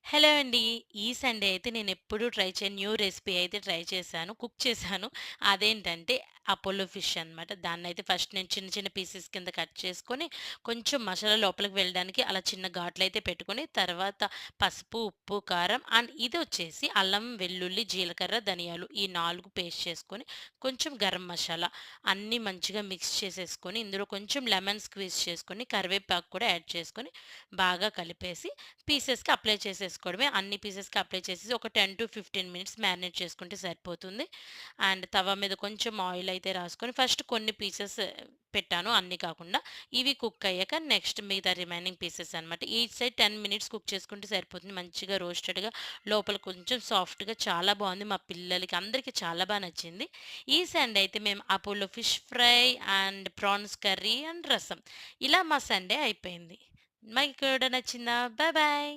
Hello అండి. ఈ Sunday అయితే నేనెప్పుడూ ట్రై చేయని న్యూ రెసిపీ అయితే ట్రై చేశాను. కుక్ చేశాను. అదేంటంటే అపోలో ఫిష్ అనమాట. దాన్నైతే ఫస్ట్ నేను చిన్న చిన్న పీసెస్ కింద కట్ చేసుకొని, కొంచెం మసాలా లోపలికి వెళ్ళడానికి అలా చిన్న ఘాట్లయితే పెట్టుకొని, తర్వాత పసుపు, ఉప్పు, కారం అండ్ ఇదొచ్చేసి అల్లం, వెల్లుల్లి, జీలకర్ర, ధనియాలు ఈ 4 పేస్ట్ చేసుకొని, కొంచెం గరం మసాలా అన్నీ మంచిగా మిక్స్ చేసేసుకొని, ఇందులో కొంచెం లెమన్ స్క్వీజ్ చేసుకొని, కరివేపాకు కూడా యాడ్ చేసుకొని, బాగా కలిపేసి పీసెస్‌కి అప్లై చేసేసుకోవడమే. అన్ని పీసెస్‌కి అప్లై చేసేసి ఒక 10-15 మినిట్స్ మ్యారినేట్ చేసుకుంటే సరిపోతుంది. అండ్ తవ మీద కొంచెం ఆయిల్ అయితే రాసుకొని ఫస్ట్ కొన్ని పీసెస్ పెట్టాను అన్నీ కాకుండా. ఇవి కుక్ అయ్యాక నెక్స్ట్ మిగతా రిమైనింగ్ పీసెస్ అనమాట. ఈచ్ సైడ్ 10 మినిట్స్ కుక్ చేసుకుంటే సరిపోతుంది. మంచిగా రోస్టెడ్‌గా లోపల కొంచెం సాఫ్ట్‌గా చాలా బావుంది. మా పిల్లలకి అందరికీ చాలా నచ్చింది. ఈ సండే అయితే మేము Apollo fish fry and prawns curry and rasam. ఇలా మా సండే అయిపోయింది. మీకు కూడా నచ్చిందా? Bye bye.